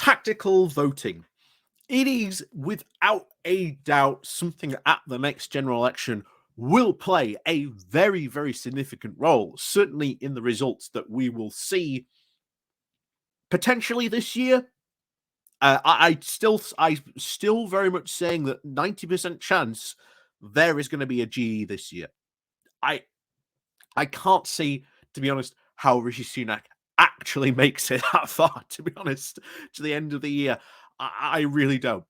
Tactical voting. It is without a doubt something that at the next general election will play a very, very significant role, certainly in the results that we will see potentially this year. I still very much saying that 90% chance there is going to be a GE this year. I can't see, to be honest, how Rishi Sunak actually makes it that far, to be honest, to the end of the year. I really don't.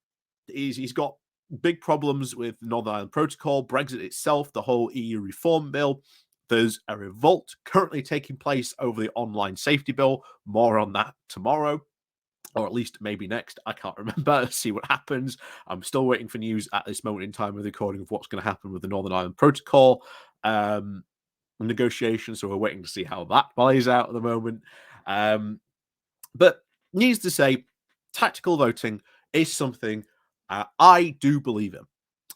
He's got big problems with Northern Ireland Protocol, Brexit itself, the whole EU reform bill. There's a revolt currently taking place over the online safety bill. More on that tomorrow, or at least maybe next. I can't remember. See what happens. I'm still waiting for news at this moment in time of the recording of what's going to happen with the Northern Ireland Protocol negotiations. So we're waiting to see how that plays out at the moment. But needs to say, tactical voting is something I do believe in.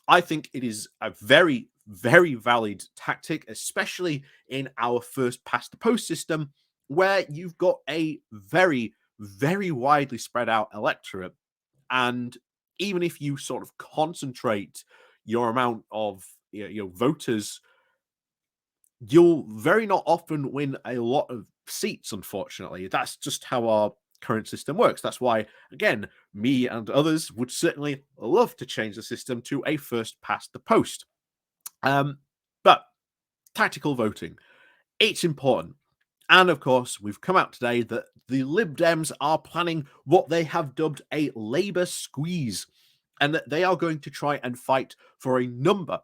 I think it is a very, very valid tactic, especially in our first past the post system, where you've got a very, very widely spread out electorate. And even if you sort of concentrate your amount of voters, you'll very not often win a lot of seats, unfortunately. That's just how our current system works. That's why, again, me and others would certainly love to change the system to a first past the post. But tactical voting, it's important. And of course, we've come out today that the Lib Dems are planning what they have dubbed a Labour squeeze, and that they are going to try and fight for a number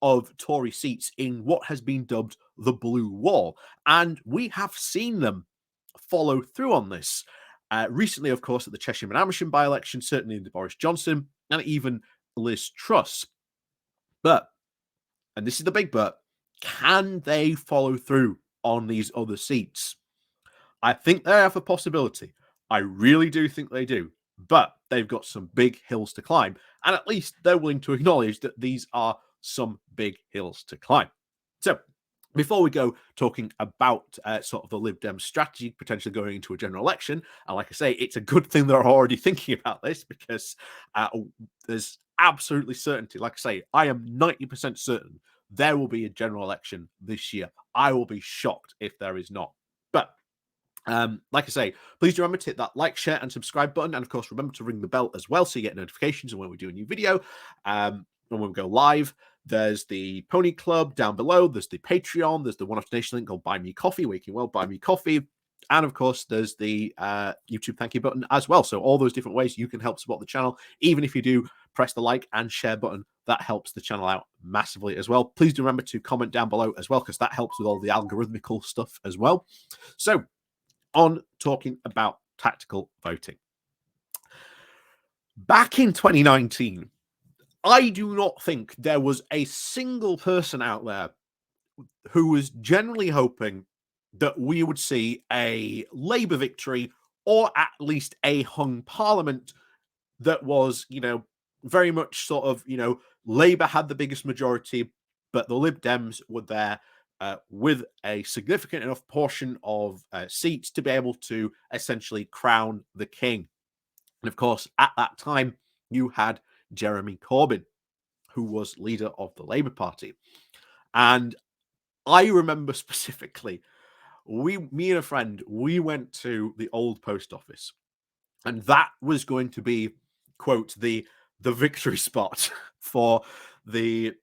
of Tory seats in what has been dubbed the Blue Wall. And we have seen them follow through on this. Recently, of course, at the Cheshire and Amersham by-election, certainly in the Boris Johnson, and even Liz Truss. But, and this is the big but, can they follow through on these other seats? I think they have a possibility. I really do think they do. But they've got some big hills to climb. And at least they're willing to acknowledge that these are some big hills to climb. So, before we go talking about sort of the Lib Dem strategy potentially going into a general election, and like I say, it's a good thing they're already thinking about this because there's absolutely certainty. Like I say, I am 90% certain there will be a general election this year. I will be shocked if there is not. But like I say, please remember to hit that like, share, and subscribe button. And of course, remember to ring the bell as well so you get notifications when we do a new video. When we go live, there's the Pony Club down below. There's the Patreon. There's the one-off donation link called Buy Me Coffee. Waking Well, Buy Me Coffee. And of course, there's the YouTube thank you button as well. So all those different ways you can help support the channel. Even if you do press the like and share button, that helps the channel out massively as well. Please do remember to comment down below as well, because that helps with all the algorithmical stuff as well. So on talking about tactical voting. Back in 2019, I do not think there was a single person out there who was generally hoping that we would see a Labour victory or at least a hung parliament that was, very much sort of, Labour had the biggest majority, but the Lib Dems were there with a significant enough portion of seats to be able to essentially crown the king. And of course, at that time, you had Jeremy Corbyn, who was leader of the Labour Party. And I remember specifically, me and a friend, we went to the old post office, and that was going to be, quote, the victory spot for the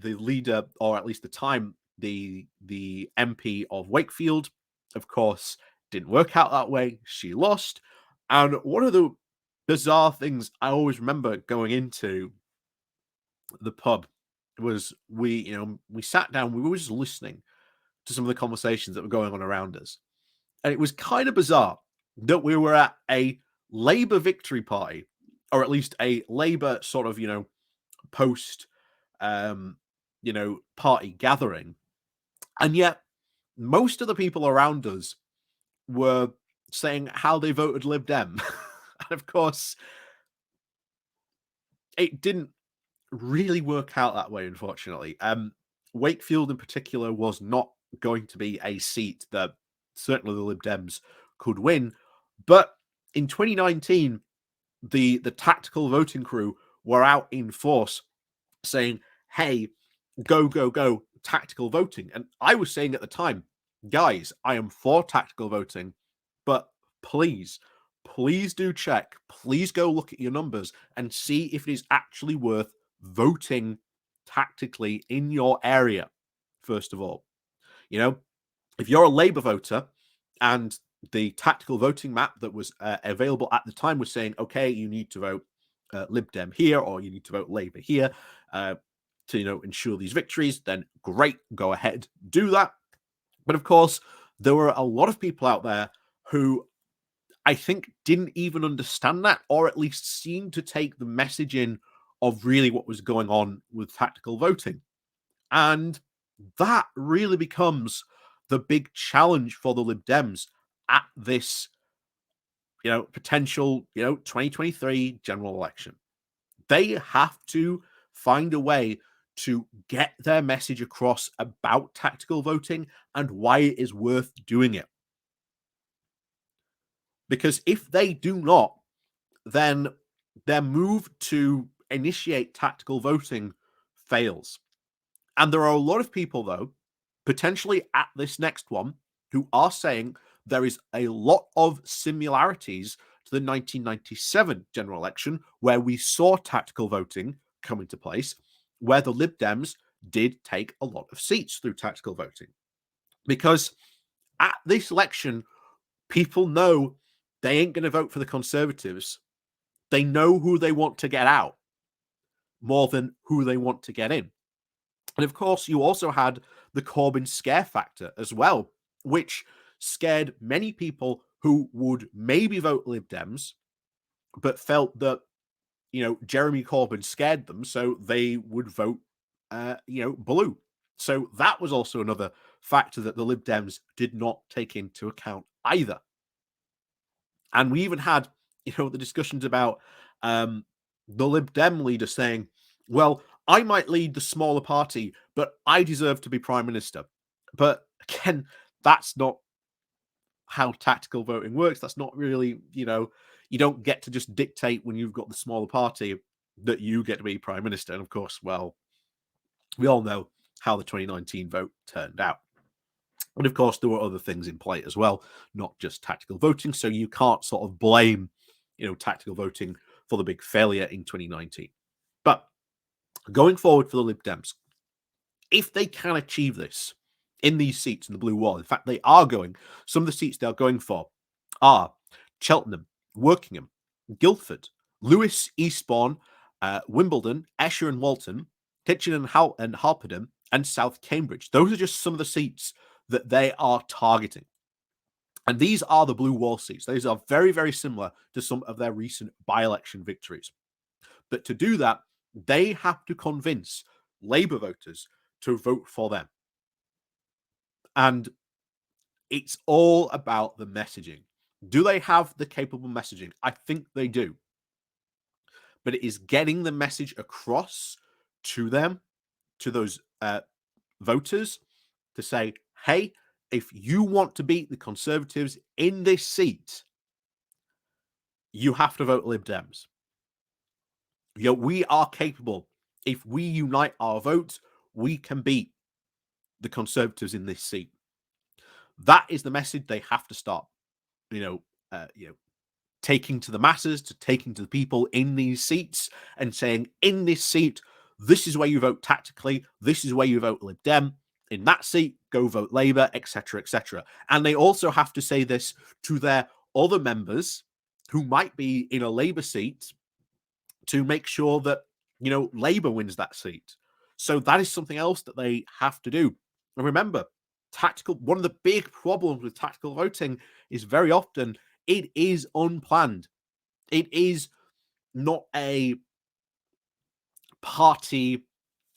leader, or at least the time, the MP of Wakefield. Of course, didn't work out that way. She lost. And one of the bizarre things I always remember going into the pub was we sat down, we were just listening to some of the conversations that were going on around us. And it was kind of bizarre that we were at a Labour victory party, or at least a Labour sort of, post, party gathering. And yet most of the people around us were saying how they voted Lib Dem. And of course, it didn't really work out that way, unfortunately. Wakefield in particular was not going to be a seat that certainly the Lib Dems could win, but in 2019, the tactical voting crew were out in force saying, hey, go, go, go, tactical voting. And I was saying at the time, guys, I am for tactical voting, but please, please do check. Please go look at your numbers and see if it is actually worth voting tactically in your area, first of all. You know, if you're a Labour voter and the tactical voting map that was available at the time was saying, okay, you need to vote Lib Dem here, or you need to vote Labour here to, ensure these victories, then great, go ahead, do that. But of course, there were a lot of people out there who I think didn't even understand that, or at least seemed to take the message in of really what was going on with tactical voting. And that really becomes the big challenge for the Lib Dems at this, potential, 2023 general election. They have to find a way to get their message across about tactical voting and why it is worth doing it. Because if they do not, then their move to initiate tactical voting fails. And there are a lot of people, though, potentially at this next one, who are saying there is a lot of similarities to the 1997 general election, where we saw tactical voting come into place, where the Lib Dems did take a lot of seats through tactical voting. Because at this election, people know they ain't going to vote for the Conservatives. They know who they want to get out more than who they want to get in. And of course, you also had the Corbyn scare factor as well, which scared many people who would maybe vote Lib Dems, but felt that, Jeremy Corbyn scared them, so they would vote, blue. So that was also another factor that the Lib Dems did not take into account either. And we even had, the discussions about the Lib Dem leader saying, well, I might lead the smaller party, but I deserve to be prime minister. But again, that's not how tactical voting works. That's not really, you don't get to just dictate when you've got the smaller party that you get to be prime minister. And of course, well, we all know how the 2019 vote turned out. And of course, there were other things in play as well, not just tactical voting. So you can't sort of blame, tactical voting for the big failure in 2019. But going forward for the Lib Dems, if they can achieve this in these seats in the blue wall, in fact, they are going, some of the seats they are going for are Cheltenham, Workingham, Guildford, Lewes, Eastbourne, Wimbledon, Esher and Walton, Hitchin and Harpenden, and South Cambridge. Those are just some of the seats that they are targeting. And these are the blue wall seats. These are very, very similar to some of their recent by-election victories. But to do that, they have to convince Labour voters to vote for them. And it's all about the messaging. Do they have the capable messaging? I think they do. But it is getting the message across to them, to those voters, to say, hey, if you want to beat the Conservatives in this seat, you have to vote Lib Dems. We are capable. If we unite our votes, we can beat the Conservatives in this seat. That is the message they have to start, taking to the masses, to taking to the people in these seats and saying, in this seat, this is where you vote tactically. This is where you vote Lib Dem. In that seat, go vote Labour, etc., etc. And they also have to say this to their other members who might be in a Labour seat to make sure that, Labour wins that seat. So that is something else that they have to do. And remember, one of the big problems with tactical voting is very often it is unplanned. It is not a party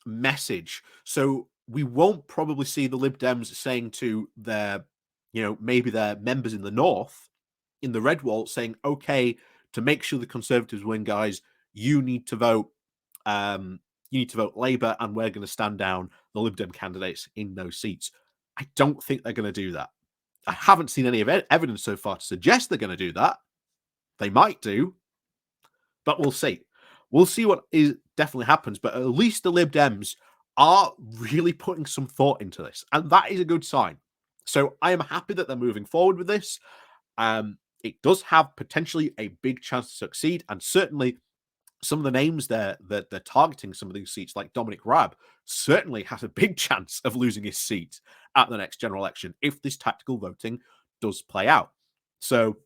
message. So we won't probably see the Lib Dems saying to their, maybe their members in the north, in the red wall, saying, okay, to make sure the Conservatives win, guys, you need to vote Labour, and we're going to stand down the Lib Dem candidates in those seats. I don't think they're going to do that. I haven't seen any evidence so far to suggest they're going to do that. They might do, but we'll see. We'll see what is definitely happens. But at least the Lib Dems are really putting some thought into this, and that is a good sign. So I am happy that they're moving forward with this. It does have potentially a big chance to succeed, and certainly some of the names there that they're targeting some of these seats, like Dominic Raab, certainly has a big chance of losing his seat at the next general election if this tactical voting does play out. So,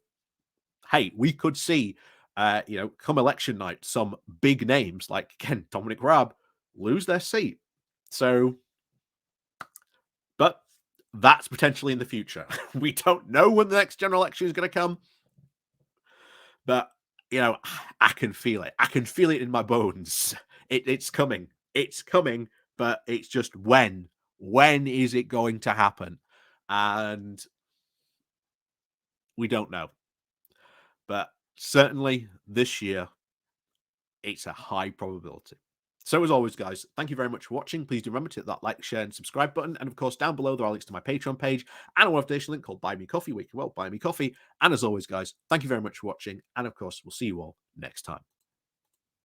hey, we could see, come election night, some big names like again Dominic Raab lose their seat. So, but that's potentially in the future. We don't know when the next general election is going to come, but I can feel it. I can feel it in my bones. It's coming. It's coming, but it's just when. When is it going to happen? And we don't know. But certainly this year, it's a high probability. So as always, guys, thank you very much for watching. Please do remember to hit that like, share, and subscribe button. And of course, down below, there are links to my Patreon page and a donation link called Buy Me Coffee, where you can buy me coffee. And as always, guys, thank you very much for watching. And of course, we'll see you all next time.